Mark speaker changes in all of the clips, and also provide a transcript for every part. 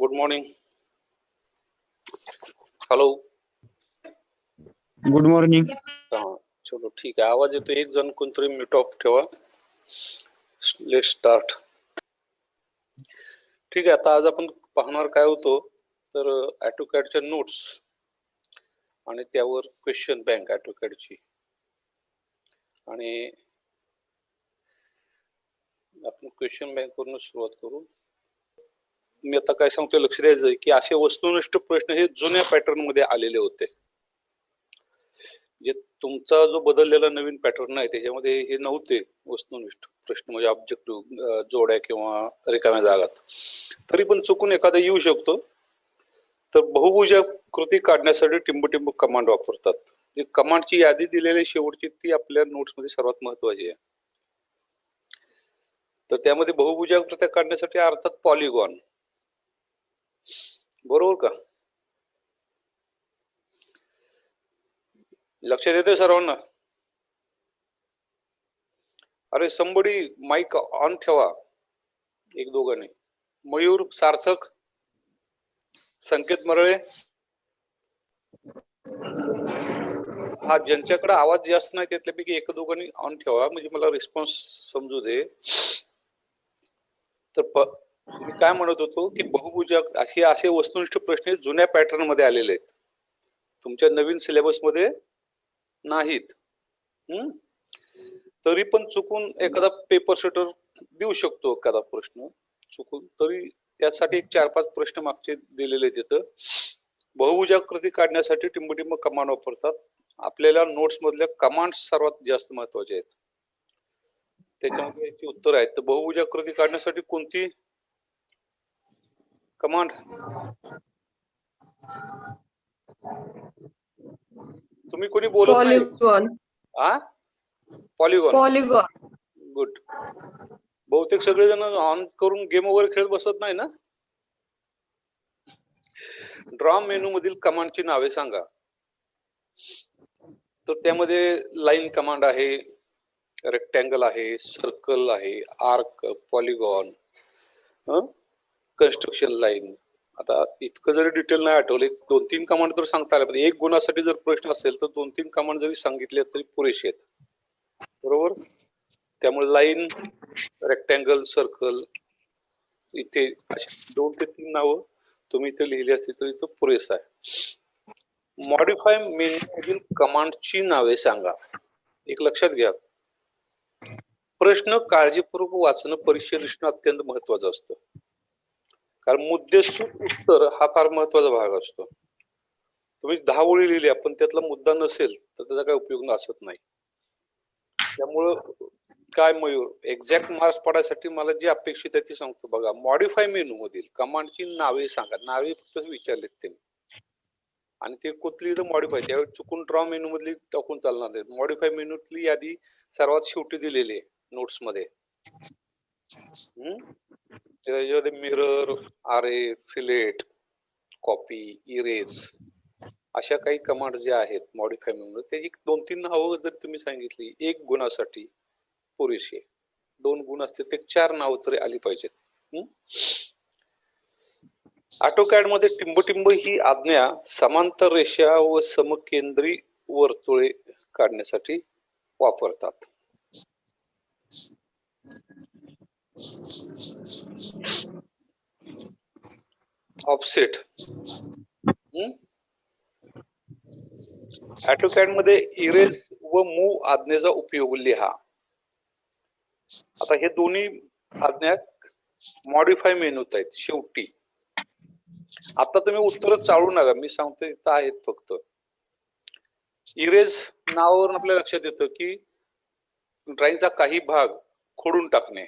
Speaker 1: Good morning. Hello.
Speaker 2: Good morning.
Speaker 1: चलो ठीक आहे. आवाज येतो. एक जण कोणतरी म्यूट ऑफ ठेवा. Let start. ठीक आहे. आता आज आपण पाहणार काय होतो तर ऑटोकॅडच्या नोट्स आणि त्यावर क्वेश्चन बँक ऑटोकॅडची आणि आपण क्वेश्चन बँक वरून सुरुवात करू. मी आता काय सांगतोय लक्ष द्यायचं की असे वस्तुनिष्ठ प्रश्न हे जुन्या पॅटर्न मध्ये आलेले होते. जे तुमचा जो बदललेला नवीन पॅटर्न आहे त्याच्यामध्ये हे नव्हते वस्तुनिष्ठ प्रश्न, म्हणजे ऑब्जेक्टिव्ह जोड्या किंवा रिकाम्या जागात. तरी पण चुकून एखादा येऊ शकतो. तर बहुभुजा कृती काढण्यासाठी टिंबटिंब कमांड वापरतात. जी कमांडची यादी दिलेली शेवटची ती आपल्या नोट्स मध्ये सर्वात महत्वाची आहे. तर त्यामध्ये बहुभुजा कृत्या काढण्यासाठी अर्थात पॉलिगॉन, बरोबर का? लक्षात येते सर्वांना? अरे समबडी माईक ऑन ठेवा एक दोघांनी. मयूर, सार्थक, संकेत मरळे, हा ज्यांच्याकडे आवाज जास्त नाही त्यातल्यापैकी एक दोघांनी ऑन ठेवा, म्हणजे मला रिस्पॉन्स समजू दे. तर मी काय म्हणत होतो की बहुभुजा असे वस्तुनिष्ठ प्रश्न जुन्या पॅटर्न मध्ये आलेले आहेत, तुमच्या नवीन सिलेबस मध्ये नाहीत. तरी पण चुकून एखादा पेपर सेटर देऊ शकतो एखादा प्रश्न चुकून. तरी त्यासाठी एक 4-5 प्रश्न मागचे दिलेले तिथं. बहुभुजा कृती काढण्यासाठी टिंबटिंब कमांड वापरतात. आपल्याला नोट्स मधल्या कमांड सर्वात जास्त महत्वाचे आहेत. त्याच्यामध्ये याची उत्तर आहेत. तर बहुभुजा कृती काढण्यासाठी कोणती कमांड? तुम्ही कोणी बोलत नाही? पॉलिगॉन.
Speaker 3: पॉलिगॉन.
Speaker 1: गुड. बहुतेक सगळेजण ऑन करून गेम वगैरे खेळत बसत नाही ना? ड्रॉ मेनू मधील कमांडची नावे सांगा. तर त्यामध्ये लाईन कमांड आहे, रेक्टँगल आहे, सर्कल आहे, आर्क, पॉलिगॉन, कन्स्ट्रक्शन लाईन. आता इतकं जरी डिटेल नाही आठवले, 2-3 कमांड तर सांगता आले पाहिजे. एक गुणासाठी जर प्रश्न असेल तर 2-3 कमांड जरी सांगितले तरी पुरेसे आहेत, बरोबर? त्यामुळे लाईन, रेक्टँगल, सर्कल, इथे अशी 2 ते 3 नावं तुम्ही इथे लिहिली असतील तर इथं पुरेसं आहे. मॉडिफाय मेनू मधील कमांडची नावे सांगा. एक लक्षात घ्या, प्रश्न काळजीपूर्वक वाचणं परीक्षेत दिसणं अत्यंत महत्वाचं असतं. कारण मुद्देसूद उत्तर हा फार महत्वाचा भाग असतो. तुम्ही 10 ओळी लिहिल्या पण त्यातला मुद्दा नसेल तर त्याचा काही उपयोग असत नाही. त्यामुळं काय मयूर, एक्झॅक्ट मार्क्स पडायसाठी मला जे अपेक्षित आहे ते सांगतो बघा. मॉडिफाय मेनू मधील कमांडची नावे सांगा. नावे फक्त विचारलेत ते, आणि ते कुठली तर मॉडिफाय, त्यावेळी चुकून ड्रॉ मेनू मधली टाकून चालणार नाही. मॉडिफाय मेनूतली यादी सर्वात शेवटी दिलेली आहे नोट्स मध्ये. त्याच्यामध्ये मिरर, आरे, फिलेट, कॉपी, इरेज अशा काही कमांड ज्या आहेत मॉडिफाय मेनू, त्याची 2-3 नावं जर तुम्ही सांगितली, 1 गुणासाठी पुरेशी. 2 गुण असते ते 4 नावं तरी आली पाहिजेत. ऑटोकॅड मध्ये टिंबटिंब ही आज्ञा समांतर रेषा व समकेंद्री वर्तुळे काढण्यासाठी वापरतात. ऑफसेट. ऑटोकॅड मध्ये इरेज व मूव आज्ञेचा उपयोग लिहा. आता हे दोन्ही आज्ञा मॉडिफाय मेनूत आहेत शेवटी. आता तुम्ही उत्तर चाळू नका, मी सांगतो इथं आहेत फक्त. इरेज नावावरून आपल्या लक्षात येतं की ड्रॉइंगचा काही भाग खोडून टाकणे,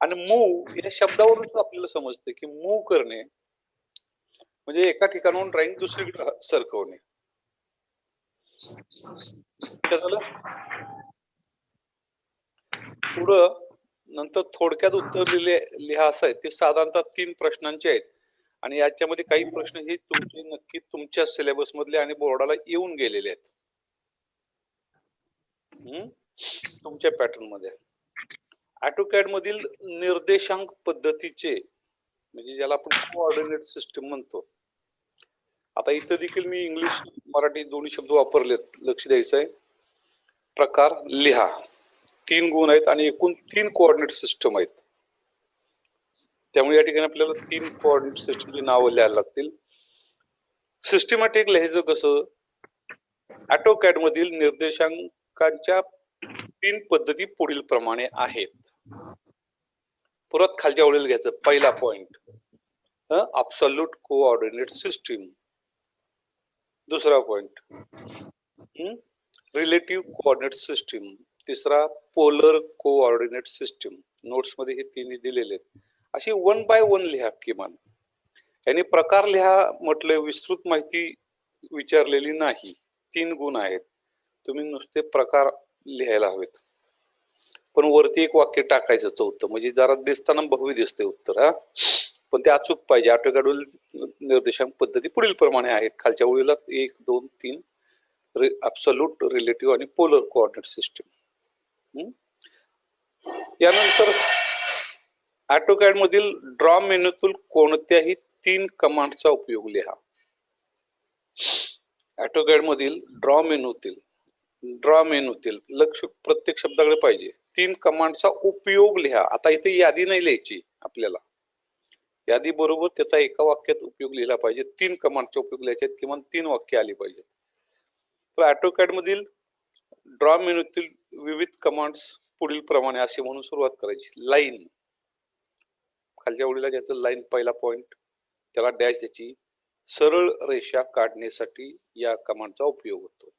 Speaker 1: आणि मूव या शब्दावरून आपल्याला समजते की मूव करणे म्हणजे एका ठिकाणाहून ड्रॉइंग दुसरीकडे सरकवणे. पुढं नंतर थोडक्यात उत्तर लिहा असं आहे. ते साधारणतः 3 प्रश्नांचे आहेत, आणि याच्यामध्ये काही प्रश्न हे तुमचे नक्की तुमच्या सिलेबस मधले आणि बोर्डाला येऊन गेलेले आहेत तुमच्या पॅटर्न मध्ये. ऑटोकॅड मधील निर्देशांक पद्धतीचे म्हणजे ज्याला आपण कोऑर्डिनेट सिस्टीम म्हणतो. आता इथं देखील मी इंग्लिश मराठी दोन्ही शब्द वापरलेत, लक्ष द्यायचं आहे. प्रकार लिहा, 3 गुण आहेत आणि एकूण 3 कोऑर्डिनेट सिस्टम आहेत. त्यामुळे या ठिकाणी आपल्याला 3 कोऑर्डिनेट सिस्टमची नावं लिहायला लागतील. सिस्टमॅटिक लिहायचं कसं? ऑटोकॅड मधील निर्देशांकांच्या 3 पद्धती पुढील प्रमाणे आहेत. परत खालच्या ओळीला घ्यायचं. पहिला पॉइंट ॲब्सोल्यूट कोऑर्डिनेट सिस्टीम. दुसरा पॉइंट रिलेटिव्ह कोऑर्डिनेट सिस्टीम. तिसरा पोलर कोऑर्डिनेट सिस्टीम. नोट्स मध्ये हे तिन्ही दिलेले आहेत. अशी 1 बाय 1 लिहा किमान. यांनी प्रकार लिहा म्हटलं, विस्तृत माहिती विचारलेली नाही. 3 गुण आहेत, तुम्ही नुसते प्रकार लिहायला हवेत. पण वरती एक वाक्य टाकायचं चौथं, म्हणजे जरा दिसताना भव्य दिसते उत्तर. हा, पण ते अचूक पाहिजे. ऑटोकॅड निर्देशांक पद्धती पुढील प्रमाणे आहेत. खालच्या ओळीला 1 2 3 ॲब्सोल्यूट, रिलेटिव्ह आणि पोलर कोऑर्डिनेट सिस्टीम. यानंतर ऑटोकॅड मधील ड्रॉ मेनूतील कोणत्याही 3 कमांडचा उपयोग लिहा. ऑटोकॅड मधील ड्रॉ मेनूतील लक्ष प्रत्येक शब्दाकडे पाहिजे. 3 कमांडचा उपयोग लिहा. आता इथे यादी नाही लिहायची आपल्याला, यादी बरोबर त्याचा एका वाक्यात उपयोग लिहिला पाहिजे. 3 कमांडचा उपयोग लिहायचे, किमान 3 वाक्य आली पाहिजेत. तर ऑटोकॅड मधील ड्रॉ मेनूतील विविध कमांड्स पुढील प्रमाणे असे म्हणून सुरुवात करायची. लाईन, खालच्या ओळीला घ्यायचं. लाईन पहिला पॉइंट, त्याला डॅश द्यायची. सरळ रेषा काढण्यासाठी या कमांडचा उपयोग होतो.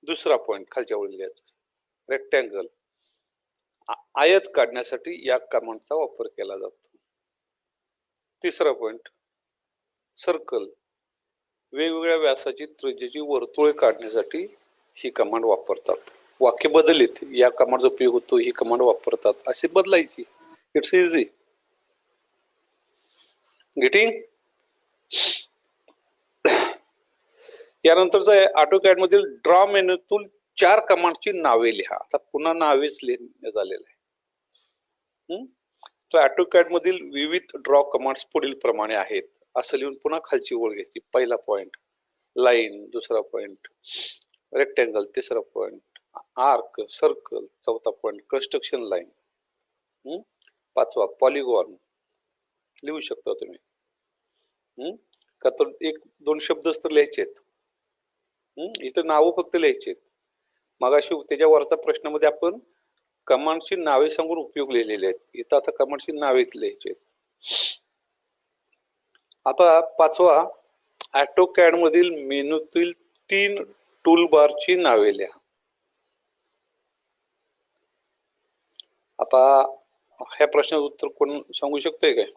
Speaker 1: दुसरा पॉइंट खालच्या ओळीला घ्यायचा. रेक्टँगल, आयत काढण्यासाठी या कमांडचा वापर केला जातो. तिसरा पॉइंट सर्कल, वेगवेगळ्या व्यासाची त्रिज्येची वर्तुळे काढण्यासाठी ही कमांड वापरतात. वाक्य बदललीत, या कमांडचा उपयोग होतो, ही कमांड वापरतात, असे बदलायची. It's easy. गेटिंग? यानंतरच ऑटोकॅड मधील ड्रॉ मेनूतून 4 कमांडची नावे लिहा. आता पुन्हा नावेच लिहिण्यात आलेलं आहे. तर ऑटोकॅड मधील विविध ड्रॉ कमांड्स पुढील प्रमाणे आहेत असं लिहून पुन्हा खालची ओळ घ्यायची. पहिला पॉइंट लाईन, दुसरा पॉइंट रेक्टँगल, तिसरा पॉइंट आर्क, सर्कल, चौथा पॉइंट कंस्ट्रक्शन लाईन, पाचवा पॉलिगॉन. लिहू शकता तुम्ही. का तर 1-2 शब्दच तर लिहायचे आहेत. इथं नावं फक्त लिहायचे आहेत. मगाशी त्याच्या वरचा प्रश्नामध्ये आपण कमांडची नावे सांगून उपयोग लिहिलेले आहेत. इथं आता कमांडची नावे लिहायची आहेत. आता पाचवा, ऑटोकॅड मधील मेनूतील 3 टूलबारची नावे लिहा. आता ह्या प्रश्नाचं उत्तर कोण सांगू शकतंय काय?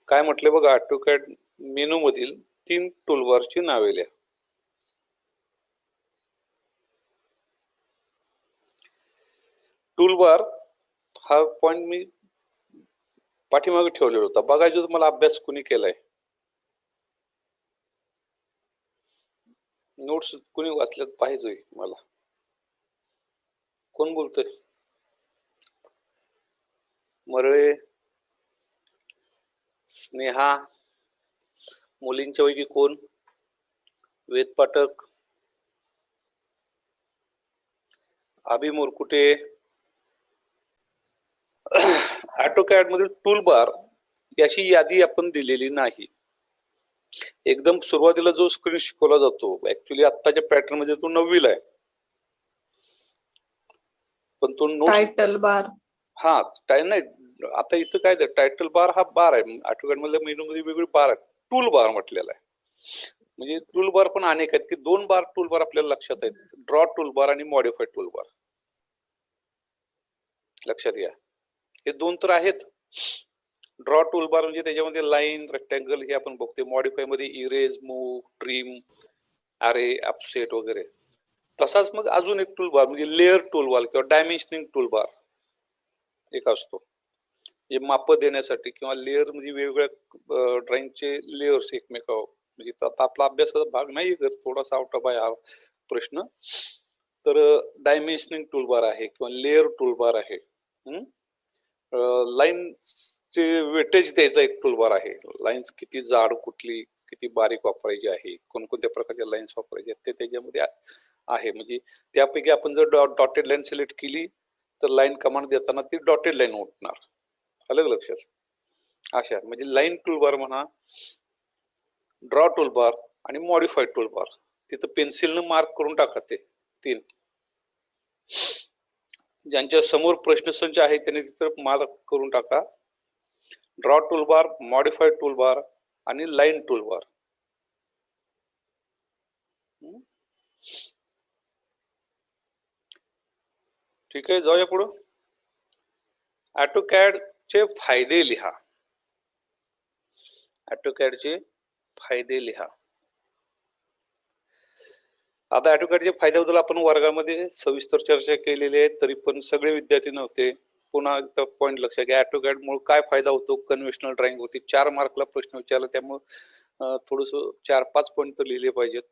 Speaker 1: काय म्हटले बघा, ऑटोकॅड मेनू मधील 3 टूलबारची नावे लिहा. टूलबार हा पॉइंट मी पाठीमागे ठेवलेला होता. बघायचं तुम्हाला अभ्यास कुणी केलाय, नोट्स कुणी वाचल्यात पाहिजे मला. कोण बोलतोय? मरळे, स्नेहा, मुलींच्या पैकी कोण? वेद पाठक, अभि मोरकुटे. ऑटोकॅड मधील टूलबार याची यादी आपण दिलेली नाही. एकदम सुरुवातीला जो स्क्रीन शिकवला जातो, ऍक्च्युली आत्ताच्या पॅटर्न मध्ये तो 9वीला आहे, पण तो
Speaker 2: टायटल बार.
Speaker 1: हा नाही, आता इथं काय टायटल बार हा बार आहे. ऑटोकॅड मधल्या मेनू मध्ये वेगवेगळे बार आहेत. टूल बार म्हटलेला आहे. म्हणजे टूल बार पण अनेक आहेत, की 2 बार टूल बार आपल्याला लक्षात आहेत. ड्रॉ टूल बार आणि मॉडिफाय टूल बार. लक्षात घ्या, हे 2 तर आहेत. ड्रॉ टूल बार म्हणजे त्याच्यामध्ये लाईन, रेक्टँगल हे आपण बघतोय. मॉडिफाय मध्ये इरेज, मूव्ह, ट्रिम, अरे, अपसेट वगैरे. तसाच मग अजून एक टूल बार म्हणजे लेअर टूल बार किंवा डायमेन्शनिंग टूल बार एक असतो. म्हणजे माप देण्यासाठी किंवा लेअर म्हणजे वेगवेगळ्या ड्रॉइंगचे लेअर्स एकमेकावर. म्हणजे आता आपला अभ्यासाचा भाग नाही, थोडासा आउट ऑफ आहे हा प्रश्न. तर डायमेन्शनिंग टूलबार आहे किंवा लेअर टूलबार आहे. लाईनचे वेटेज द्यायचा एक टूलबार आहे. लाईन्स किती जाड, कुठली किती बारीक वापरायची आहे, कोणकोणत्या प्रकारच्या लाईन्स वापरायच्या ते त्याच्यामध्ये आहे. म्हणजे त्यापैकी आपण जर डॉटेड लाईन सिलेक्ट केली तर लाईन कमांड देताना ती डॉटेड लाईन उठणार. अलग लक्षात. अशा म्हणजे लाईन टूलबार म्हणा, ड्रॉ टूलबार आणि मॉडिफाईड टूलबार. तिथं पेन्सिलनं मार्क करून टाका ते 3. ज्यांच्या समोर प्रश्नसंच आहे त्यांनी तिथं मार्क करून टाका. ड्रॉ टूलबार, मॉडिफाईड टूलबार आणि लाईन टूलबार. ठीक आहे, जाऊया पुढं. ऑटोकॅड चे फायदे लिहा. ऑटोकॅड चे फायदे लिहा. आता ऑटोकॅडच्या फायद्याबद्दल आपण वर्गामध्ये सविस्तर चर्चा केलेली आहे, तरी पण सगळे विद्यार्थी नव्हते. पुन्हा एकदा पॉइंट लक्षात घ्या, ऑटोकॅड मुळे काय फायदा होतो. कन्व्हेन्शनल ड्रॉइंग होती. 4 मार्कला प्रश्न विचारला, त्यामुळे थोडस 4-5 पॉइंट तर लिहिले पाहिजेत.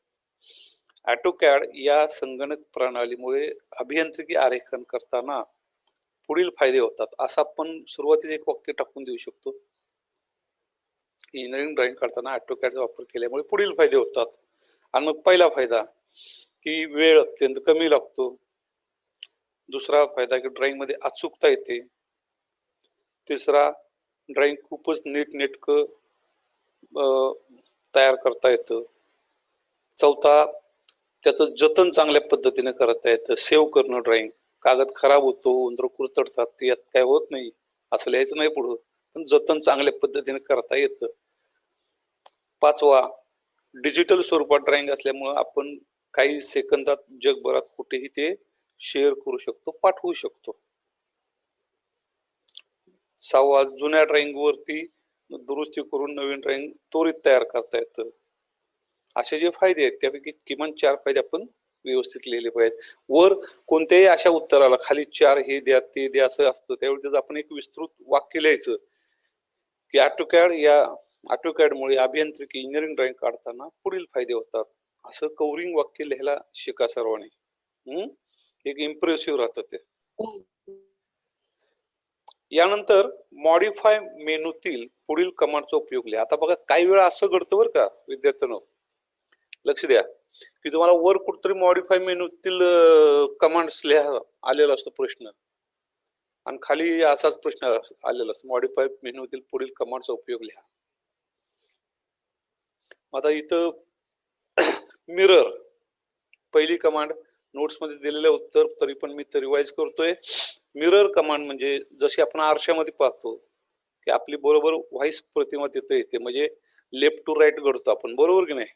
Speaker 1: ऑटोकॅड या संगणक प्रणालीमुळे अभियांत्रिकी आरेखन करताना पुढील फायदे होतात, असं आपण सुरुवातीला एक वाक्य टाकून देऊ शकतो. इंजिनिअरिंग ड्रॉइंग करताना ऑटोकॅडचा वापर केल्यामुळे पुढील फायदे होतात. आणि मग पहिला फायदा की वेळ अत्यंत कमी लागतो. दुसरा फायदा की ड्रॉइंग मध्ये अचूकता येते. तिसरा, ड्रॉइंग खूपच नीटनेटकं तयार करता येतं. चौथा, त्याचं जतन चांगल्या पद्धतीने करता येतं. सेव्ह करणं ड्रॉइंग. कागद खराब होतो, उंदर कुरतडतात, ते यात काय होत नाही, असं लिहायचं नाही पुढं, पण जतन चांगल्या पद्धतीने करता येतं. पाचवा, डिजिटल स्वरूपात ड्रॉइंग असल्यामुळे आपण काही सेकंदात जगभरात कुठेही ते शेअर करू शकतो, पाठवू शकतो. सहावा, जुन्या ड्रॉइंग वरती दुरुस्ती करून नवीन ड्रॉइंग त्वरित तयार करता येतं. असे जे फायदे आहेत त्यापैकी किमान 4 फायदे आपण व्यवस्थित लिहिले पाहिजेत. वर कोणत्याही अशा उत्तराला खाली 4 हे द्या ते द्या असं असतं, त्यावेळी आपण एक विस्तृत वाक्य लिहायचं की ऑटोकॅडमुळे अभियांत्रिकी इंजिनिअरिंग ड्रॉइंग काढताना पुढील फायदे होतात, असं कव्हरिंग वाक्य लिहायला शिका सर्वांनी. एक इम्प्रेसिव्ह राहतं ते. यानंतर मॉडिफाय मेनूतील पुढील कमांडचा उपयोग लिहा. आता बघा काही वेळा असं घडतं बरं का विद्यार्थ्यांनो, लक्ष द्या की तुम्हाला वर कुठतरी मॉडिफाय मेनूतील कमांड्स लिहा आलेला असतो प्रश्न, आणि खाली असाच प्रश्न आलेला असतो, मॉडिफाय मेनूतील पुढील कमांडचा उपयोग लिहा. आता इथं मिरर पहिली कमांड नोट्स मध्ये दिलेलं उत्तर, तरी पण मी रिवाइज करतोय. मिरर कमांड म्हणजे जशी आपण आरशामध्ये पाहतो की आपली बरोबर व्हॉइस प्रतिमा तिथं येते, म्हणजे लेफ्ट टू राईट घडतो आपण, बरोबर की नाही.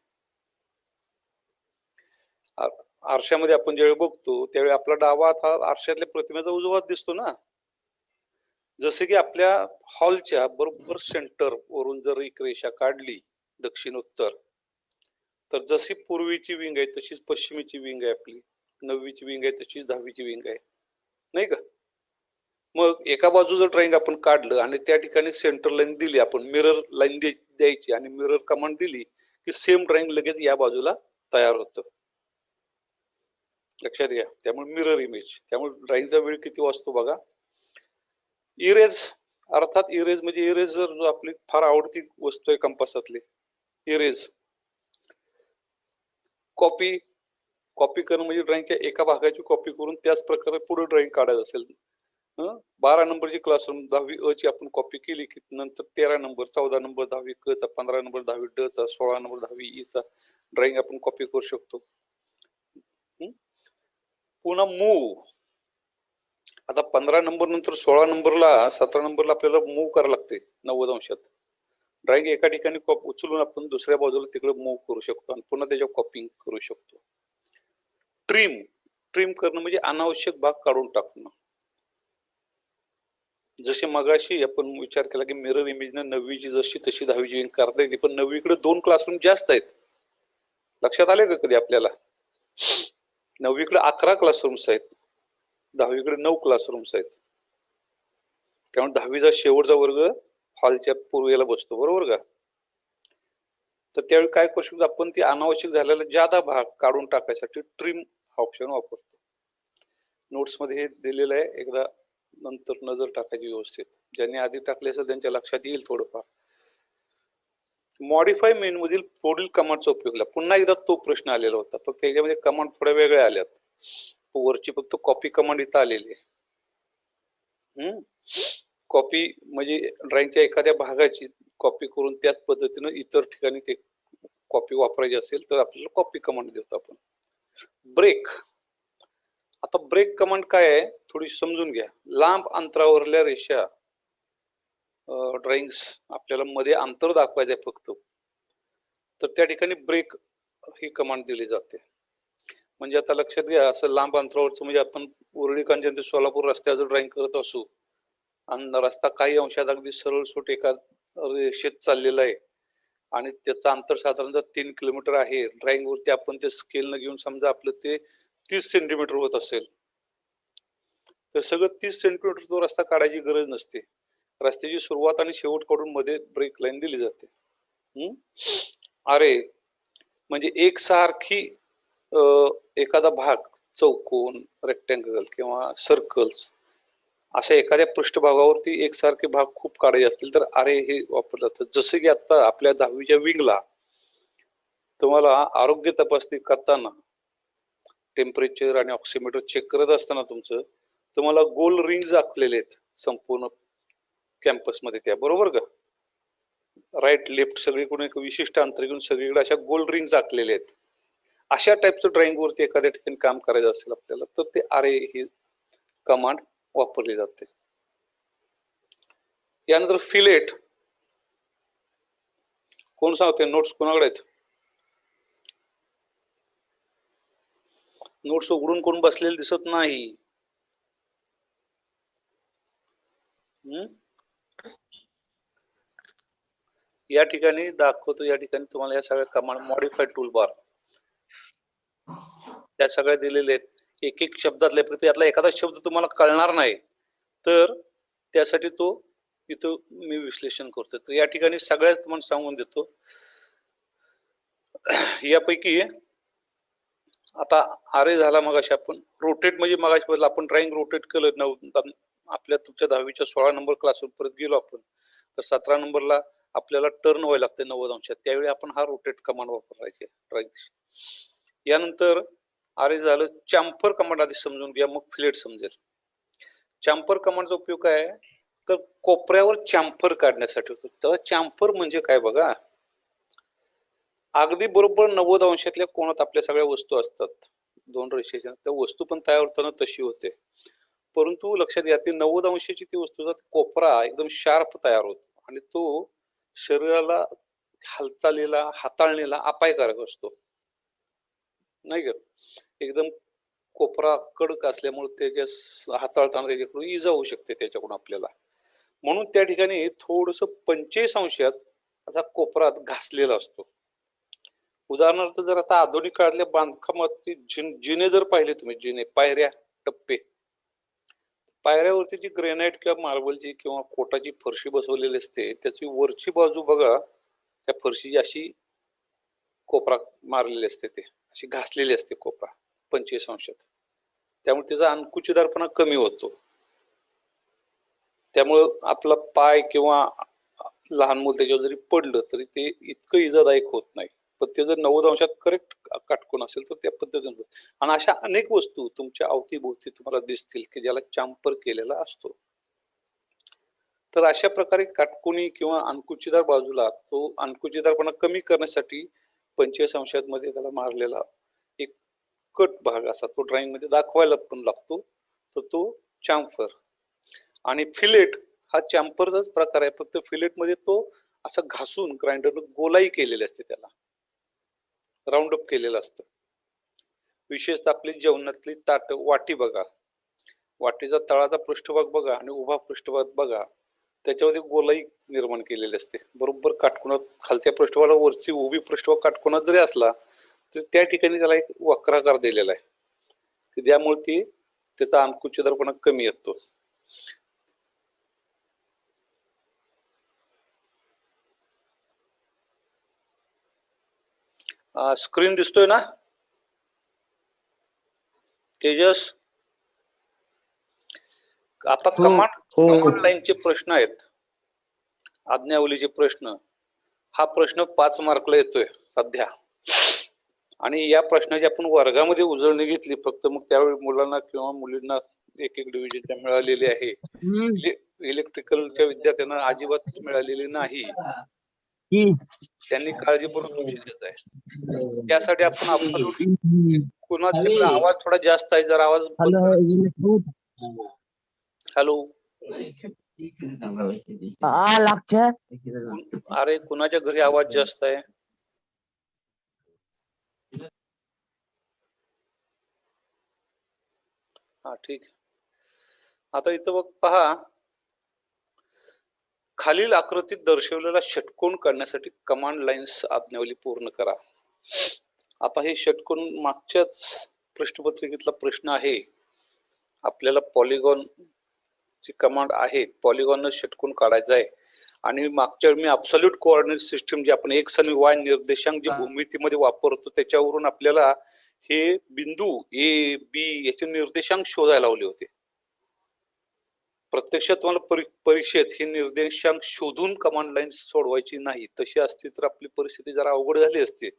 Speaker 1: आरशामध्ये आपण ज्यावेळी बघतो त्यावेळी आपला डावा हात हा आरशातल्या प्रतिमेचा उजवा हात दिसतो ना. जसे की आपल्या हॉलच्या बरोबर सेंटर वरून जर एक रेषा काढली दक्षिण उत्तर, तर जशी पूर्वीची विंग आहे तशीच पश्चिमेची विंग आहे, आपली 9वीची विंग आहे तशीच 10वीची विंग आहे, नाही का. मग एका बाजूचं ड्रॉइंग आपण काढलं आणि त्या ठिकाणी सेंटर लाईन दिली, आपण मिरर लाईन द्यायची आणि मिरर कमांड दिली की सेम ड्रॉइंग लगेच या बाजूला तयार होतं, लक्षात घ्या. त्यामुळे मिरर इमेज, त्यामुळे ड्रॉइंगचा वेळ किती वाचतो बघा. इरेज, अर्थात इरेज म्हणजे इरेजर जो आपली फार आवडती वस्तू आहे कंपासातली, इरेज. कॉपी करणं म्हणजे ड्रॉइंगच्या एका भागाची कॉपी करून त्याच प्रकारे पुढे ड्रॉइंग काढायचं असेल. 12 नंबरची क्लासरूम 10वी अ ची आपण कॉपी केली की नंतर 13 नंबर, 14 नंबर 10वी क चा, 15 नंबर 10वी ड चा, 16 नंबर 10वी ई चा ड्रॉइंग आपण कॉपी करू शकतो. पुन्हा मूव, आता 15 नंबर नंतर 16 नंबरला 17 नंबरला आपल्याला मूव करावं लागते 90 अंशात. ड्रॉइंग एका ठिकाणी उचलून आपण दुसऱ्या बाजूला तिकडे मूव करू शकतो आणि पुन्हा त्याच्यावर कॉपिंग करू शकतो. ट्रिम करणं म्हणजे अनावश्यक भाग काढून टाकणं. जसे मगाशी आपण विचार केला की मिरर इमेजने 9वीची जशी तशी 10वीची विंग करता येते, पण 9वीकडे 2 क्लासरूम जास्त आहेत. लक्षात आले का कधी आपल्याला? 9वीकडे 11 क्लासरूम्स आहेत, 10वीकडे 9 क्लासरूम्स आहेत. त्यामुळे 10वीचा शेवटचा वर्ग हॉलच्या पूर्वेला बसतो, बरोबर का. तर त्यावेळी काय करू शकतो आपण, ती अनावश्यक झालेला जादा भाग काढून टाकायसाठी ट्रिम हा ऑप्शन वापरतो. नोट्स मध्ये हे दिलेलं आहे, एकदा नंतर नजर टाकायची व्यवस्थित. ज्यांनी आधी टाकले असेल त्यांच्या लक्षात येईल थोडंफार. मॉडिफाय मेनू मधील पुढील कमांडचा उपयोग केला. पुन्हा एकदा तो प्रश्न आलेला होता, फक्त त्याच्यामध्ये कमांड थोड्या वेगळ्या आल्यात. वरची फक्त कॉपी कमांड इथं आलेली आहे. कॉपी म्हणजे ड्रॉइंगच्या एखाद्या भागाची कॉपी करून त्याच पद्धतीने इतर ठिकाणी ते कॉपी वापरायची असेल तर आपल्याला कॉपी कमांड देतो आपण. ब्रेक. आता ब्रेक कमांड काय आहे थोडी समजून घ्या. लांब अंतरावरल्या रेषा ड्रॉइंग्स आपल्याला मध्ये अंतर दाखवायचं आहे फक्त, तर त्या ठिकाणी ब्रेक ही कमांड दिली जाते. म्हणजे आता लक्षात घ्या, असं लांब अंतरावरचं म्हणजे आपण उरळी कांचन ते सोलापूर रस्त्याचं ड्रॉइंग करत असू आणि रस्ता काही अंशात अगदी सरळ सुट एका रेषेत चाललेला आहे आणि त्याचं अंतर साधारणतः 3 किलोमीटर आहे. ड्रॉइंग वरती आपण ते स्केलनं घेऊन समजा आपलं ते 30 सेंटीमीटर होत असेल तर सगळं 30 सेंटीमीटर तो रस्ता काढायची गरज नसते. रस्त्याची सुरुवात आणि शेवट काढून मध्ये ब्रेक लाईन दिली जाते. अरे म्हणजे एकसारखी एखादा भाग चौकोन, रेक्टँगल किंवा सर्कल्स अशा एखाद्या पृष्ठभागावरती एकसारखे भाग खूप काढायचे असतील तर अरे हे वापरलं जातं. जसं की आता आपल्या 10वीच्या विंगला तुम्हाला आरोग्य तपासणी करताना टेम्परेचर आणि ऑक्सिमीटर चेक करत असताना तुमचं तुम्हाला गोल रिंग दाखवलेले आहेत संपूर्ण कॅम्पसमध्ये, त्या बरोबर का? राईट लेफ्ट सगळीकडून एक विशिष्ट अंतर घेऊन सगळीकडे अशा गोल रिंग आखलेले आहेत. अशा टाईपचं ड्रॉइंग वरती एखाद्या ठिकाणी काम करायचं असेल आपल्याला तर ते अरे ही कमांड वापरली जाते. यानंतर फिलेट. कोण सांगते? नोट्स कोणाकडे आहेत? नोट्स उघडून कोण बसलेले दिसत नाही. या ठिकाणी दाखवतो, या ठिकाणी तुम्हाला या सगळ्या कमांड मॉडिफाय टूल बार त्या सगळ्या दिलेले आहेत. एक एक शब्दातले फक्त यातला एखादा शब्द तुम्हाला कळणार नाही तर त्यासाठी तो इथं मी विश्लेषण करतो. तर या ठिकाणी सगळ्यात तुम्हाला सांगून देतो. यापैकी आता आरे झाला मगाशी आपण रोटेट म्हणजे मगाशी आपण ड्रॉइंग रोटेट केलं आपल्या तुमच्या 10वीच्या 16 नंबर क्लासवर परत गेलो आपण तर 17 नंबरला आपल्याला टर्न व्हायला लागते 90 अंशात. त्यावेळी आपण हा रोटेट कमांड वापरायचे ड्रॉइंग. यानंतर आरे झालं. चॅम्फर कमांड आधी समजून घ्या मग फिलेट समजेल. चॅम्फर कमांडचा उपयोग काय तर कोपऱ्यावर चॅम्फर काढण्यासाठी होतो. तर चॅम्फर म्हणजे काय बघा, अगदी बरोबर 90 अंशातल्या कोणात आपल्या सगळ्या वस्तू असतात दोन रेषेच्या, त्या वस्तू पण तयार होताना तशी होते. परंतु लक्षात घ्या ती 90 अंशाची ती वस्तूचा कोपरा एकदम शार्प तयार होतो आणि तो शरीराला हालचालीला हाताळणीला अपायकारक असतो नाही का. एकदम कोपरा कडक असल्यामुळे त्याच्या हाताळताना त्याच्याकडून इजा होऊ शकते त्याच्याकडून आपल्याला. म्हणून त्या ठिकाणी थोडस 45 अंशात असा कोपरा घासलेला असतो. उदाहरणार्थ जर आता आधुनिक काळातल्या बांधकामात जिने जर पाहिले तुम्ही, जिने पायऱ्या टप्पे, पायऱ्यावरती जी ग्रेनाइट किंवा मार्बलची किंवा कोटाची फरशी बसवलेली असते त्याची वरची बाजू बघा, त्या फरशीची अशी कोपरा मारलेली असते, ते अशी घासलेली असते कोपरा 25 अंशात. त्यामुळे त्याचा अंकुचिदारपणा कमी होतो. त्यामुळं आपला पाय किंवा लहान मुल त्याच्यावर जरी पडलं तरी ते इतकं इजादायक होत नाही. पण ते जर 90 अंशात करेक्ट काटकोन असेल तर त्या पद्धतीने. आणि अशा अनेक वस्तू तुमच्या अवतीभोवती तुम्हाला दिसतील की ज्याला चॅम्पर केलेला असतो. तर अशा प्रकारे काटकोनी किंवा अंकुचिदार बाजूला तो अंकुचिदारपणा कमी करण्यासाठी 45 अंशात त्याला मारलेला एक कट भाग असा तो ड्रॉइंग मध्ये दाखवायला पण लागतो, तर तो चॅम्फर. आणि फिलेट हा चॅम्परचाच प्रकार आहे, फक्त फिलेट मध्ये तो असं घासून ग्राइंडरनं गोलाई केलेली असते, त्याला राऊंड अप केलेलं असतं. विशेषतः आपली जेवणातली ताट वाटी बघा, वाटीचा तळाचा पृष्ठभाग बघा आणि उभा पृष्ठभाग बघा, त्याच्यामध्ये गोलाई निर्माण केलेली असते. बरोबर काटकोनात खालच्या पृष्ठभागाला वरची उभी पृष्ठभाग काटकोनात जरी असला तर त्या ठिकाणी त्याला एक वक्राकार दिलेला आहे की त्यामुळे ती त्याचा अंकुचिदारपणा कमी येतो. स्क्रीन दिसतोय ना तेजस? आता
Speaker 2: हो,
Speaker 1: कमांड
Speaker 2: हो.
Speaker 1: कमांड लाईनचे प्रश्न आहेत, आज्ञावलीचे प्रश्न. हा प्रश्न 5 मार्कला येतोय सध्या, आणि या प्रश्नाची आपण वर्गामध्ये उजळणी घेतली फक्त, मग त्यावेळी मुलांना किंवा मुलींना एक डिव्हिजन मिळालेली आहे. इलेक्ट्रिकलच्या विद्यार्थ्यांना अजिबात मिळालेली नाही. त्यांनी काळजीपूर्वक लक्ष द्यायचं आहे. त्यासाठी आपण अब्सोल्यूट कुणाच्याकडे आवाज थोडा जास्त आहे, जर आवाज हॅलो अरे कुणाच्या घरी आवाज जास्त आहे? हा ठीक आहे. आता इथं बघ पहा, खालील आकृतीत दर्शवलेला षटकोन काढण्यासाठी कमांड लाईन्स आज्ञावली पूर्ण करा. आता हे षटकोन मागच्याच प्रश्नपत्रिकेतला प्रश्न आहे. आपल्याला पॉलिगॉन ची कमांड आहे, पॉलिगॉन षटकोन काढायचा आहे. आणि मागच्या मी अब्सोल्यूट कोऑर्डिनेट सिस्टम जे आपण एक्स आणि वाय निर्देशांक जे भूमितीमध्ये वापरतो त्याच्यावरून आपल्याला हे बिंदू ए बी याचे निर्देशांक शोधायला लावले होते. प्रत्यक्षात तुम्हाला परीक्षेत हे निर्देशांक शोधून कमांड लाईन सोडवायची नाही. तशी असती तर आपली परिस्थिती जरा अवघड झाली असती.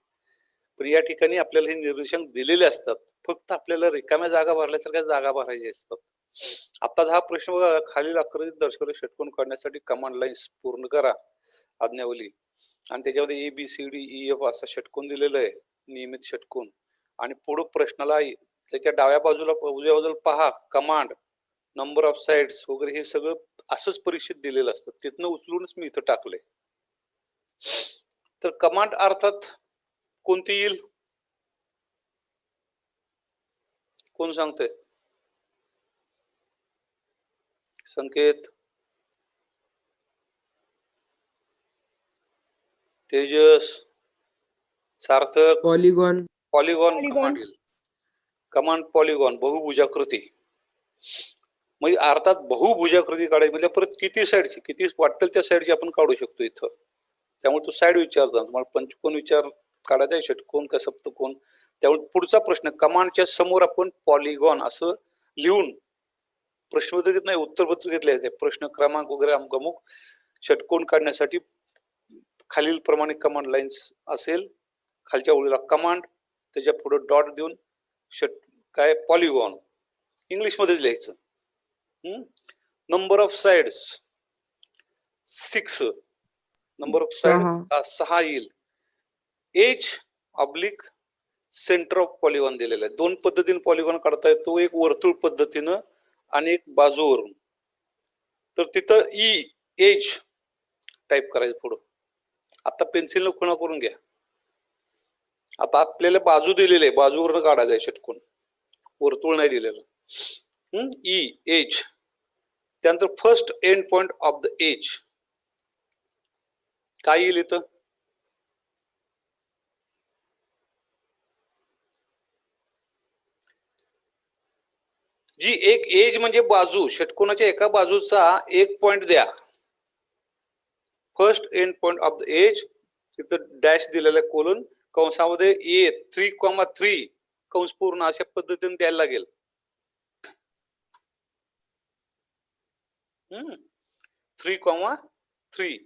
Speaker 1: पण या ठिकाणी आपल्याला हे निर्देशांक दिलेले असतात, फक्त आपल्याला रिकाम्या जागा भरल्यासारख्या जागा भरायच्या असतात. आता हा प्रश्न बघा, खालील आकृतीत दर्शवलेले षटकोन काढण्यासाठी कमांड लाईन्स पूर्ण करा आज्ञावली. आणि त्याच्यामध्ये ABCDEF असा षटकोन दिलेला आहे, नियमित षटकोन. आणि पुढे प्रश्नाला त्याच्या डाव्या बाजूला उजव्या बाजूला पहा कमांड, नंबर ऑफ साइड्स वगैरे हे सगळं असंच परीक्षेत दिलेलं असतं. तिथनं उचलूनच मी इथं टाकलंय. तर कमांड अर्थात कोणती येईल, कोण सांगतंय? Sanket, Tejas, Sarthak.
Speaker 2: Polygon.
Speaker 1: Polygon command येईल. कमांड पॉलिगॉन, बहुभुजाकृती. म्हणजे अर्थात बहुभुजाकृती काढायची म्हणजे परत किती साईडची, किती वाटेल त्या साईडची आपण काढू शकतो इथं. त्यामुळे तो साईड विचारतो, तुम्हाला पंचकोन विचार काढायचा आहे, षटकोन का सप्तकोन. त्यामुळे पुढचा प्रश्न, कमांडच्या समोर आपण पॉलिगॉन असं लिहून प्रश्नपत्रिकेत नाही उत्तरपत्रिकेत लिहायचे, प्रश्न क्रमांक वगैरे अमुक षटकोन काढण्यासाठी खालील प्रमाणे कमांड लाईन्स असेल. खालच्या ओळीला कमांड, त्याच्या पुढे डॉट देऊन काय पॉलिगॉन इंग्लिश मध्येच लिहायचं. Number of sides 6, number of side 6 येईल. Edge oblique centre of polygon दिलेला आहे. 2 पद्धतीने पॉलिगॉन काढता येतो, एक वर्तुळ पद्धतीनं आणि एक बाजूवरून. तर तिथं एज टाईप करायचं पुढं. आता पेन्सिल खुणा करून घ्या. आता आपल्याला बाजू दिलेली आहे, बाजूवरून काढायचं आहे षटकोन, वर्तुळ नाही दिलेलं. एज, त्यानंतर first end point of the edge काय येईल इथं? जी एक एज म्हणजे बाजू, षटकोनाच्या एका बाजूचा एक पॉइंट द्या. First end point of the edge, तिथं डॅश दिलेला कोलन, कंसामध्ये A3,3 कंस पूर्ण अशा पद्धतीने द्यायला लागेल. 3,3.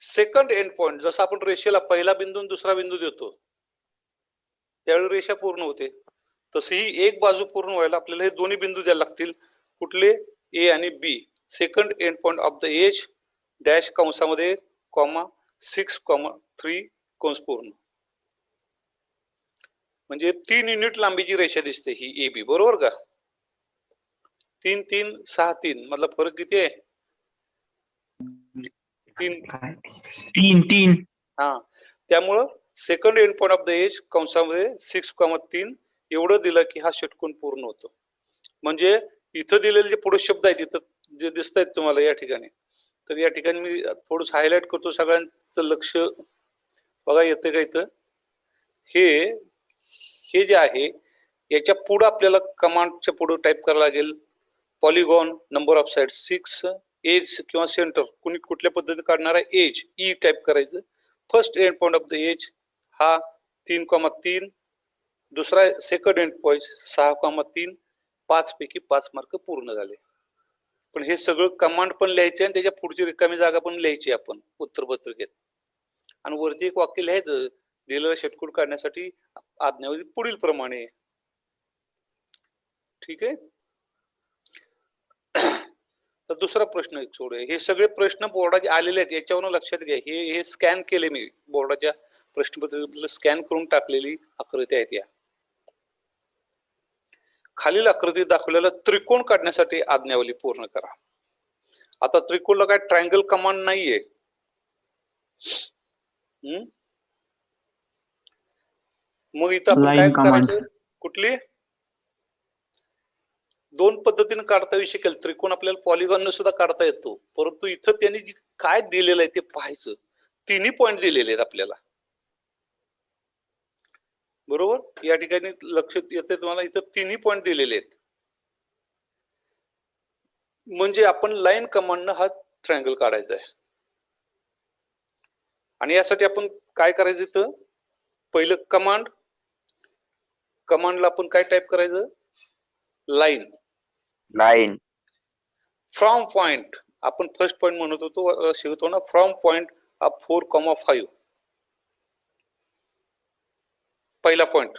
Speaker 1: सेकंड एंड पॉइंट, जसं आपण रेषेला पहिला बिंदू दुसरा बिंदू देतो त्यावेळी रेषा पूर्ण होते, तशीही एक बाजू पूर्ण व्हायला आपल्याला हे दोन्ही बिंदू द्यायला लागतील. कुठले? ए आणि B. Second end point of the edge dash कंसामध्ये 6,3 कंस पूर्ण. म्हणजे 3 युनिट लांबीची रेषा दिसते ही ए बी, बरोबर का? 3, 3, 6, 3 मधला फरक किती आहे?
Speaker 2: 3.
Speaker 1: हा, त्यामुळं second end point of the edge कंसामध्ये 6,3 एवढं दिलं की हा षटकोन पूर्ण होतो. म्हणजे इथं दिलेले जे पुढे शब्द आहेत इथं जे दिसत आहेत तुम्हाला या ठिकाणी, तर या ठिकाणी मी थोडस हायलाइट करतो, सगळ्यांचं लक्ष बघा येते का इथं. हे जे आहे याच्या पुढे आपल्याला कमांडच्या पुढे टाईप करायला लागेल polygon, number of side 6, edge किंवा सेंटर कुणी कुठल्या पद्धतीने काढणार आहे, एज ई टाईप करायचं. First end point of the edge हा 3,3, दुसरा सेकंड एंड पॉइंट 6,3, 5 पैकी 5 मार्क पूर्ण झाले. पण हे सगळं कमांड पण लिहायचे आणि त्याच्या पुढची रिकामी जागा पण लिहायची आपण उत्तरपत्रिकेत. आणि वरती एक वाक्य लिहायचं, दिलेला षटकोन काढण्यासाठी आज्ञावली पुढील प्रमाणे. ठीक आहे. तर दुसरा प्रश्न एक सोडूया. हे सगळे प्रश्न बोर्डाचे आलेले आहेत, याच्यावरून लक्षात घ्या. हे स्कॅन केले मी बोर्डाच्या प्रश्नपत्रिकेतलं, स्कॅन करून टाकलेली आकृती आहेत या. खालील आकृतीत दाखवलेला त्रिकोण काढण्यासाठी आज्ञावली पूर्ण करा. आता त्रिकोणला काय ट्रायंगल कमांड नाहीये. मग इथं आपण काय करायचं, कुठली दोन पद्धतीने काढता येऊ शकेल त्रिकोण. आपल्याला पॉलिगॉन सुद्धा काढता येतो, परंतु इथं त्यांनी काय दिलेलं आहे ते पाहायचं. तिन्ही पॉइंट दिलेले आहेत आपल्याला, बरोबर. या ठिकाणी लक्षात येते तुम्हाला, इथं तिन्ही पॉइंट दिलेले आहेत. म्हणजे आपण लाईन कमांडनं हा ट्रायंगल काढायचा आहे. आणि यासाठी आपण काय करायचं, इथं पहिलं कमांडला आपण काय टाईप करायचं, लाईन फ्रॉम पॉइंट. आपण फर्स्ट पॉइंट म्हणत होतो, शिकतो ना, फ्रॉम पॉइंट ऑफ 4,5 पहिला पॉइंट.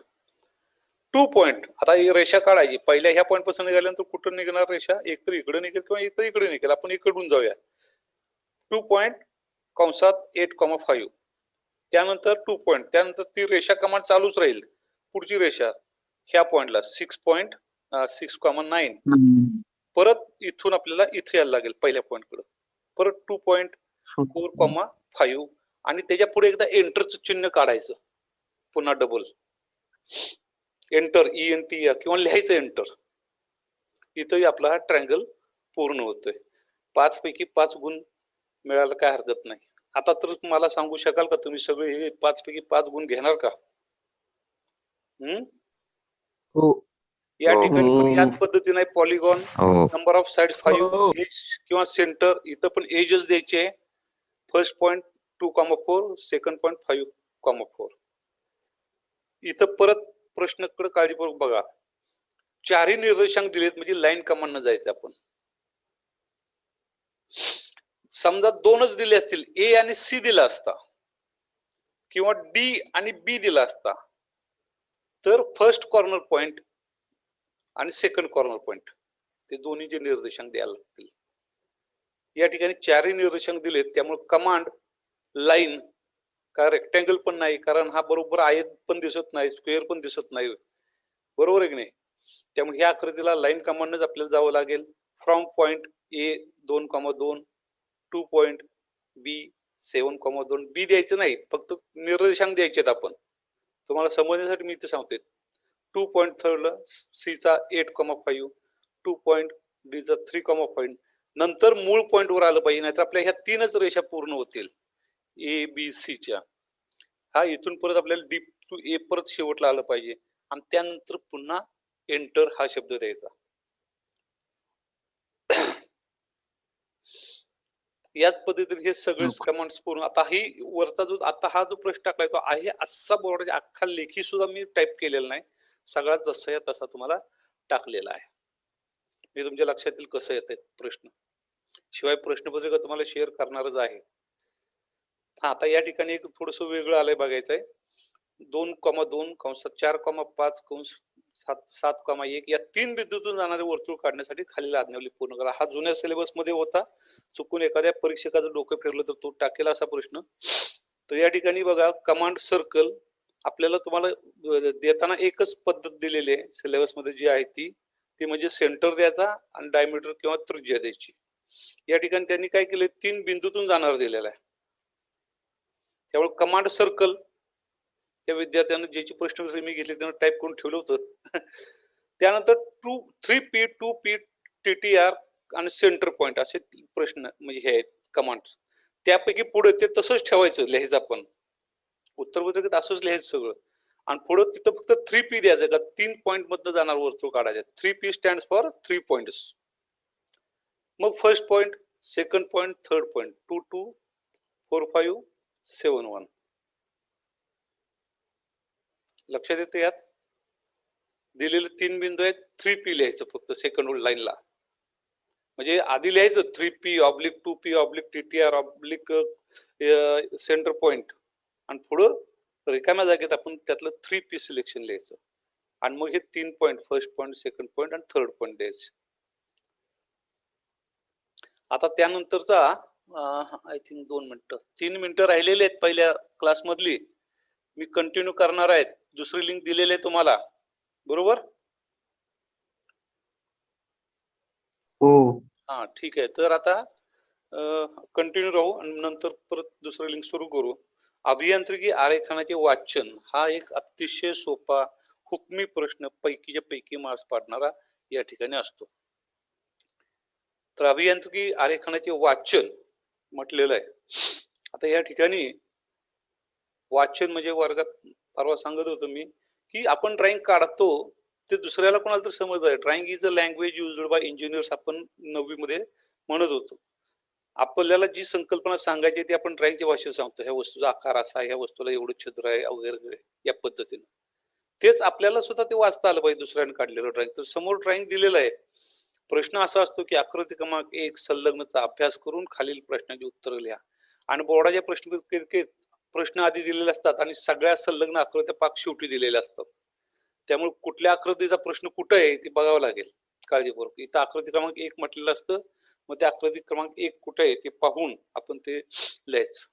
Speaker 1: 2 पॉइंट. आता ही रेषा काढायची. पहिल्या ह्या पॉइंट पासून निघाल्यानंतर कुठून निघणार रेषा, एक तर इकडे निघेल किंवा एक तर इकडे निघेल. आपण इकडून जाऊया. 2 पॉइंट कंसात 8,5. त्यानंतर 2 पॉइंट, त्यानंतर ती रेषा कमांड चालूच राहील. पुढची रेषा ह्या पॉइंटला 6,9. परत इथून आपल्याला इथे यायला लागेल पहिल्या पॉइंट कडे. परत 2.4,5 आणि त्याच्या पुढे एकदा एंटरचं चिन्ह काढायचं, पुन्हा डबल एंटर, ENTR किंवा लिहायचं एंटर. इथंही आपला हा ट्रायंगल पूर्ण होतोय. 5 पैकी 5 गुण मिळायला काय हरकत नाही. आता तर मला सांगू शकाल का, तुम्ही सगळे हे 5 पैकी 5 गुण घेणार का? या ठिकाणी पण याच पद्धतीने polygon, number of sides 5, edge किंवा सेंटर. इथं पण एजच द्यायचे. First point 2,4, second point 5,4. इथं परत प्रश्नाकडे काळजीपूर्वक बघा. चारही निर्देशांक दिलेत, म्हणजे लाईन कमांडनं जायचं आपण. समजा 2च दिले असतील, A आणि C दिला असता किंवा D आणि B दिला असता, तर फर्स्ट कॉर्नर पॉइंट आणि सेकंड कॉर्नर पॉइंट ते दोन्हीचे निर्देशांक द्यायला लागतील. या ठिकाणी चारही निर्देशांक दिलेत, त्यामुळे कमांड लाईन का रेक्टँगल पण नाही, कारण हा बरोबर आयत पण दिसत नाही, स्क्वेअर पण दिसत नाही, बरोबर आहे की नाही. त्यामुळे ह्या आकृतीला लाईन कमांडनंच आपल्याला जावं लागेल. From point A 2,2, 2 point B 7,2. बी द्यायचं नाही, फक्त निर्देशांक द्यायचे आपण. तुम्हाला समजण्यासाठी मी इथे सांगतोय. 2 पॉइंट थर्डला C चा 8,5, 2 पॉइंट D चा 3,5. नंतर मूळ पॉइंट वर आलं पाहिजे, नाहीतर आपल्या ह्या 3च रेषा पूर्ण होतील ABC च्या. हा इथून परत आपल्याला D to A परत शेवटला आलं पाहिजे आणि त्यानंतर पुन्हा एंटर हा शब्द द्यायचा. याच पद्धतीने हे सगळे कमांड्स पूर्ण. आता ही वरचा जो आता हा जो प्रश्न टाकलाय तो आहे असा बोर्डाच्या अख्खा लेखी सुद्धा मी टाईप केलेला नाही, सगळ्यात जसा आहे तसा तुम्हाला टाकलेला आहे. मी तुमच्या लक्षात येईल कसं येते प्रश्न. शिवाय प्रश्नपत्रिका तुम्हाला शेअर करणारच आहे. हा, आता या ठिकाणी एक थोडस वेगळं आलंय, बघायचं आहे. 2,2 कंसात 4,5 कंस 7,1 या 3 बिंदूतून जाणारे वर्तुळ काढण्यासाठी खालील आज्ञावली पूर्ण करा. हा जुन्या सिलेबस मध्ये होता, चुकून एखाद्या परीक्षकाचं डोकं फिरलं तर तो टाकेल असा प्रश्न. तर या ठिकाणी बघा, कमांड सर्कल आपल्याला तुम्हाला देताना एकच पद्धत दिलेली आहे सिलेबस मध्ये जी आहे ती म्हणजे सेंटर द्यायचा आणि डायमीटर किंवा त्रिज्या द्यायची. या ठिकाणी त्यांनी काय केले, 3 बिंदूतून जाणार दिलेला आहे. त्यामुळे कमांड सर्कल त्या विद्यार्थ्यांना ज्याची प्रश्न मी घेतले त्यांना टाईप करून ठेवलं होतं. त्यानंतर 3P 2P TTR आणि सेंटर पॉइंट असे प्रश्न म्हणजे हे आहेत कमांड्स. त्यापैकी पुढे ते तसंच ठेवायचं, लिहायचं आपण उत्तरपत्रिकेत असंच लिहायचं सगळं. आणि पुढे तिथं फक्त 3P द्यायचं का 3 पॉइंट मधनं जाणार वर्तुळ काढायचे. 3P stands for 3 points. मग first point, second point, third point 2, 2, 4, 5, 7, 1. लक्षात येतं. यात दिलेले 3 बिंदू आहेत. 3P लिहायचं फक्त सेकंड लाईनला. म्हणजे आधी लिहायचं 3p/2p/TTR/ सेंटर पॉइंट आणि पुढं रिकाम्या जागेत आपण त्यातलं 3p सिलेक्शन लिहायचं आणि मग हे 3 point, first point, second point आणि थर्ड पॉइंट द्यायचे. आता त्यानंतरचा आय थिंक 3 मिनिटं राहिलेले आहेत पहिल्या क्लास मधली. मी कंटिन्यू करणार आहे. दुसरी लिंक दिलेली आहे तुम्हाला, बरोबर?
Speaker 2: हो.
Speaker 1: हा ठीक आहे. तर आता कंटिन्यू राहू आणि नंतर परत दुसरी लिंक सुरू करू. अभियांत्रिकी आरेखनाचे वाचन हा एक अतिशय सोपा हुकमी प्रश्न पैकीच्या पैकी मार्क्स पाडणारा या ठिकाणी असतो. तर अभियांत्रिकी आरेखनाचे वाचन म्हटलेलं आहे. आता या ठिकाणी वाचन म्हणजे वर्गात परवा सांगत होतो मी की आपण ड्रॉइंग काढतो ते दुसऱ्याला कोणाला तर समजत आहे. Drawing is a language used by engineers आपण 9वी मध्ये म्हणत होतो. आपल्याला जी संकल्पना सांगायची ती आपण ड्रॉइंगच्या भाषेत सांगतो. ह्या वस्तूचा आकार असा, ह्या वस्तूला एवढं छिद्र आहे वगैरे या पद्धतीने. तेच आपल्याला सुद्धा ते वाचता आलं पाहिजे दुसऱ्याने काढलेलं ड्रॉइंग. तर समोर ड्रॉइंग दिलेलं आहे. प्रश्न असा असतो की आकृती क्रमांक 1 संलग्नचा अभ्यास करून खालील प्रश्नाची उत्तरं लिहा. आणि बोर्डाच्या प्रश्न आधी दिलेले असतात आणि सगळ्या संलग्न आकृत्या पाक शेवटी दिलेल्या असतात. त्यामुळे कुठल्या आकृतीचा प्रश्न कुठं आहे ते बघावं लागेल काळजीपूर्वक. इथं आकृती क्रमांक 1 म्हटलेलं असतं. मग त्या आकृती क्रमांक 1 कुठे आहे ते पाहून आपण ते लिहायचं.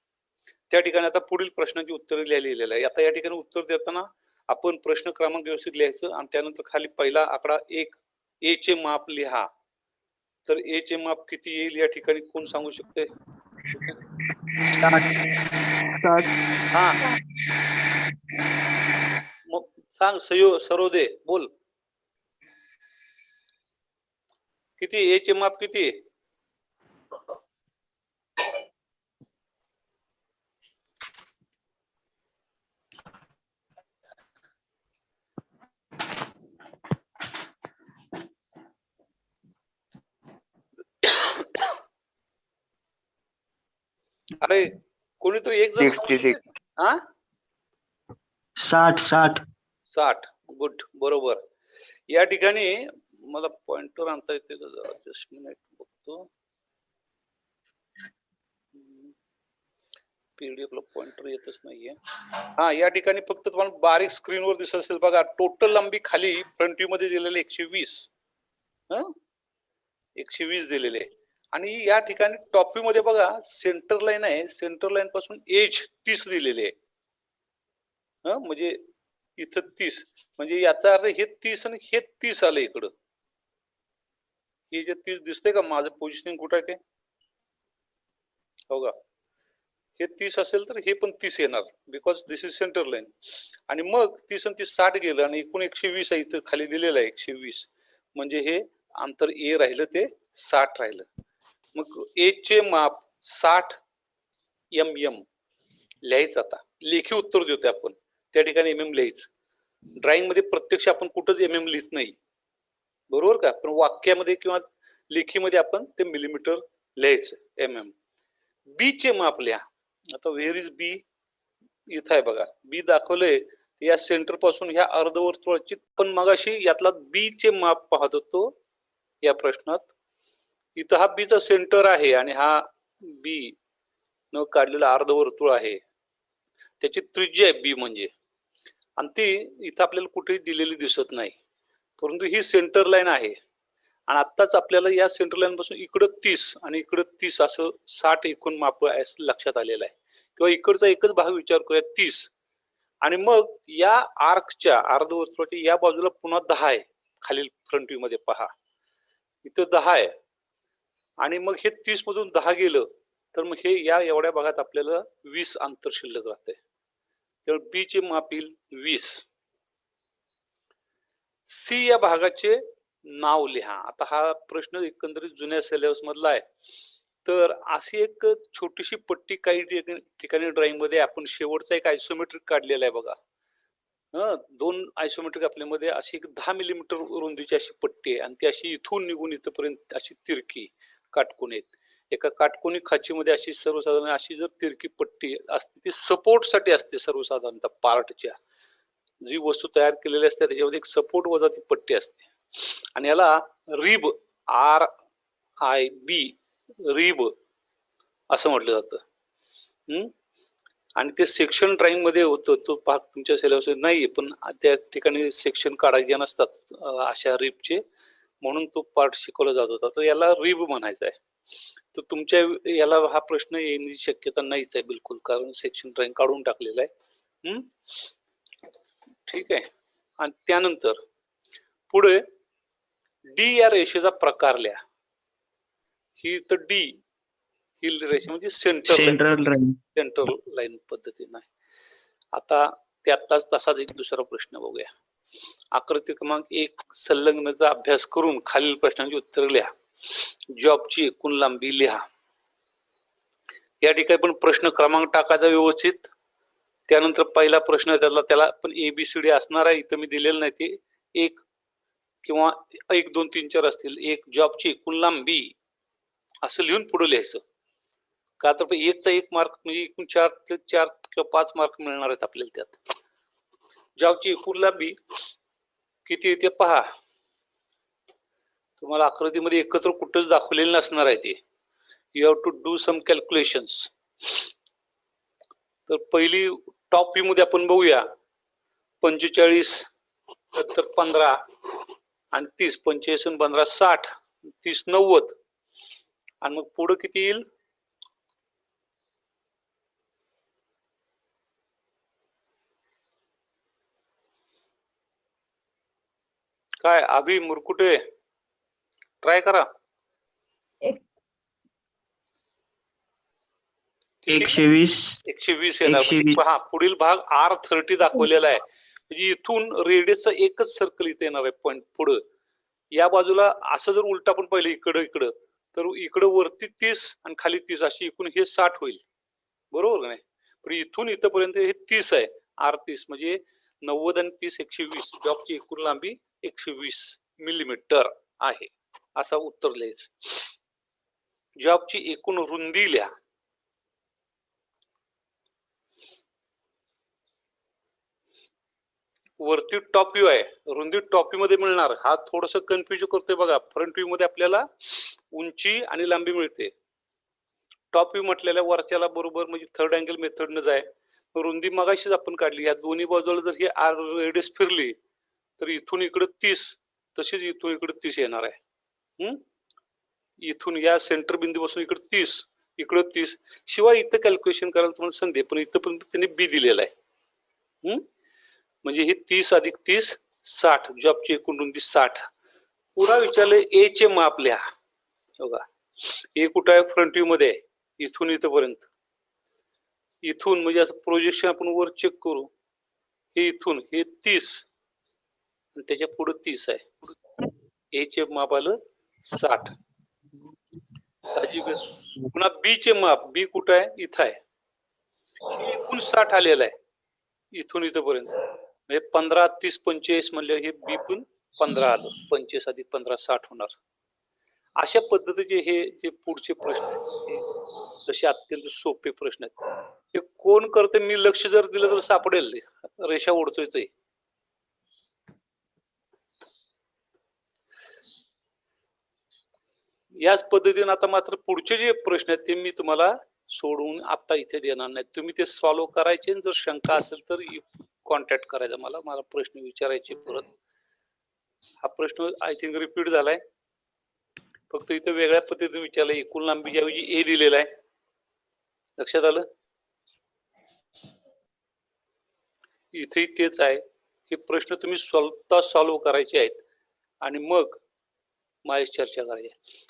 Speaker 1: त्या ठिकाणी आता पुढील प्रश्नाची उत्तरे लिहिलेलं आहे. आता या ठिकाणी उत्तर देताना आपण प्रश्न क्रमांक व्यवस्थित लिहायचं आणि त्यानंतर खाली पहिला आकडा 1 ए चे माप लिहा. तर ए चे माप किती येईल या ठिकाणी कोण सांगू शकते? हा मग सांग सरोदे बोल. किती ए चे माप किती? अरे कोणीतरी एक जण 60. गुड, बरोबर. या ठिकाणी मला पॉइंटर आणता येते का? जस्ट मिनिट बघतो. पीडीएफ ला पॉइंटर येतच नाहीये. हा या ठिकाणी फक्त तुम्हाला बारीक स्क्रीनवर दिसत असेल बघा. टोटल लांबी खाली फ्रंट व्ह्यू मध्ये दिलेले 120. 120 दिलेले आणि या ठिकाणी टॉप व्ह्यू मध्ये बघा सेंटर लाईन आहे. सेंटर लाईन पासून एज 30 दिलेले आहे. म्हणजे इथं 30 म्हणजे याचा अर्थ हे 30 आणि हे 30 आलं इकडं. हे जे 30 दिसतंय का माझं पोझिशनिंग कुठं आहे ते? हो का? हे 30 असेल तर हे पण 30 येणार because this is centre line. आणि मग 30 आणि 30 60 गेलं आणि एकूण 120 आहे इथं खाली दिलेलं आहे 120. म्हणजे हे अंतर ए राहिलं ते 60 राहिलं. मग ए चे माप 60 mm लिहायचं. आता लेखी उत्तर देतोय आपण त्या ठिकाणी mm लिहायचं. ड्रॉइंग मध्ये प्रत्यक्ष आपण कुठंच mm लिहित नाही, बरोबर का? पण वाक्यामध्ये किंवा लेखीमध्ये आपण ते मिलीमीटर लिहायचं mm. बी चे माप लिहा. आता व्हेअर इज बी? इथं आहे बघा. बी दाखवलंय या सेंटर पासून ह्या अर्धवर्तुळाची. पण मगाशी यातला बी चे माप पाहत होतो या प्रश्नात. इथं हा बीचा सेंटर आहे आणि हा बी न काढलेला अर्धवर्तुळ आहे. त्याची त्रिज्या आहे बी म्हणजे. आणि ती इथं आपल्याला कुठेही दिलेली दिसत नाही, परंतु ही सेंटर लाईन आहे. आणि आत्ताच आपल्याला या सेंटर लाईन पासून इकडं 30 आणि इकडं 30 असं 60 एकूण माप लक्षात आलेलं आहे. किंवा इकडचा एकच भाग विचार करूया 30. आणि मग या आर्कच्या अर्धवर्तुळाच्या या बाजूला पुन्हा 10 आहे. खालील फ्रंट व्ह्यू मध्ये पहा इथं 10 आहे. आणि मग हे 30 मधून 10 गेलं तर मग हे या एवढ्या भागात आपल्याला 20 अंतर शिल्लक राहते. तर बी चे माप येईल 20. सी या भागाचे नाव लिहा. आता हा प्रश्न एकंदरीत जुन्या सिलेबस मधला आहे. तर अशी एक छोटीशी पट्टी काही ठिकाणी ड्रॉइंग मध्ये आपण शेवटचा एक आयसोमेट्रिक काढलेला आहे बघा. 2 आयसोमेट्रिक आपल्यामध्ये अशी एक 10 मिलीमीटर रुंदीची अशी पट्टी आहे आणि ती अशी इथून निघून इथपर्यंत अशी तिरकी काटकोन आहेत. एका काटकोनी खाचीमध्ये अशी सर्वसाधारण अशी जर तिरकी पट्टी असते ती सपोर्ट साठी असते सर्वसाधारणतः पार्टच्या. जी वस्तू तयार केलेली असते त्याच्यामध्ये एक सपोर्ट वजा ती पट्टी असते आणि याला रिब आय बी रिब असं म्हटलं जातं. आणि ते सेक्शन ड्रॉइंग मध्ये होतं, तो भाग तुमच्या सिलेबस नाही, पण त्या ठिकाणी सेक्शन काढायचे नसतात अशा रिबचे, म्हणून तो पार्ट शिकवला जात होता. तर याला रिब म्हणायचा आहे. तर तुमच्या याला हा प्रश्न येण्याची शक्यता नाहीच आहे बिलकुल, कारण सेक्शन ड्रॉइंग काढून टाकलेलं आहे. ठीक आहे. आणि त्यानंतर पुढे डी या रेषेचा प्रकार लिहा. ही तर डी ही रेषा म्हणजे सेंट्रल लाईन पद्धतीने आहे. आता त्यातलाच तसाच एक दुसरा प्रश्न बघूया. आकृती क्रमांक 1 संलग्नचा अभ्यास करून खालील प्रश्नांची उत्तरे लिहा. जॉबची एकूण लांबी लिहा. या ठिकाणी पण प्रश्न क्रमांक टाकायचा व्यवस्थित. त्यानंतर पहिला प्रश्न त्याला पण एबीसीडी असणार आहे. इथं मी दिलेलं नाही ते. एक किंवा 1 2 3 4 असतील. एक जॉबची एकूण लांबी असं लिहून पुढे लिहायचं. का तर एकचा 1 मार्क म्हणजे एकूण 4 किंवा 5 मार्क मिळणार आहेत आपल्याला त्यात. जॉबची एकूण लांबी किती येते पहा. तुम्हाला आकृतीमध्ये एकत्र कुठंच दाखवलेलं नसणार आहे ते. You have to do some calculations. तर पहिली टॉप व्ह्यू मध्ये आपण बघूया. 45 नंतर 15 आणि 30. 45 आणि 15 60, 30 90 आणि मग पुढे किती येईल. काय अभि मुरकुटे ट्राय करा. 120 येणार. हा पुढील भाग R30 दाखवलेला आहे. म्हणजे इथून रेडियसचा एकच सर्कल इथे येणार आहे पॉइंट पुढे. या बाजूला असं जर उलटा पण पाहिलं इकडं तर इकडं वरती 30 आणि खाली 30 अशी एकूण हे 60 होईल. बरोबर नाही. पण इथून इथपर्यंत हे 30 आहे. R30 म्हणजे 90 आणि 30 120. जॉबची एकूण लांबी 120 मिलीमीटर आहे. असा उत्तर लिहायचं. जॉबची एकूण रुंदी लिहा. वरती टॉप व्ह्यू आहे. रुंदी टॉप व्ह्यू मध्ये मिळणार. हा थोडस कन्फ्युज करतोय बघा. फ्रंट व्ह्यू मध्ये आपल्याला उंची आणि लांबी मिळते. टॉप व्ह्यू म्हटलेल्या वरच्याला बरोबर म्हणजे थर्ड अँगल मेथडनं जाय. रुंदी मगाशीच आपण काढली. या दोन्ही बाजूला जर ही आर रेडियस फिरली तर इथून इकडे 30, तशीच इथून इकडे 30 येणार आहे. इथून या सेंटर बिंदूपासून इकडे 30, इकडे 30. शिवाय इथं कॅल्क्युलेशन करायला तुम्हाला सांगते, पण इथं पण त्यांनी बी दिलेला आहे. म्हणजे हे 30 अधिक 30 60. जॉबची एकूण रुंदी 60. पुन्हा विचारले ए चे माप लिहा. बघा ए कुठं आहे. फ्रंट व्ह्यू मध्ये आहे. इथून इथपर्यंत. इथून म्हणजे असं प्रोजेक्शन आपण वर चेक करू. हे इथून हे 30 आणि त्याच्या पुढे 30 आहे. ए चे माप आलं 60. साहजिकच. पुन्हा बी चे माप. बी कुठं आहे. इथं आहे. हे एकूण 60 आलेलं आहे. इथून इथपर्यंत म्हणजे 15 30 45 म्हणले हे बी पण 15 आलं. 25 अधिक 15 60 होणार. अशा पद्धतीचे हे जे पुढचे प्रश्न आहेत तसे अत्यंत सोपे प्रश्न आहेत. हे कोण करते. मी लक्ष जर दिलं तर सापडेल. रेषा ओढतोय. याच पद्धतीने आता मात्र पुढचे जे प्रश्न आहेत ते मी तुम्हाला सोडून आता इथे देणार नाही. तुम्ही ते सॉल्व्ह करायचे. जर शंका असेल तर कॉन्टॅक्ट करायचा मला प्रश्न विचारायचे परत. हा प्रश्न आय थिंक रिपीट झालाय. फक्त इथे वेगळ्या पद्धतीने विचारलं. एकूण लांबीच्या ऐवजी ए दिलेला आहे. लक्षात आलं. इथेही तेच आहे. हे प्रश्न तुम्ही स्वतः सॉल्व्ह करायचे आहेत आणि मग माझी चर्चा करायची.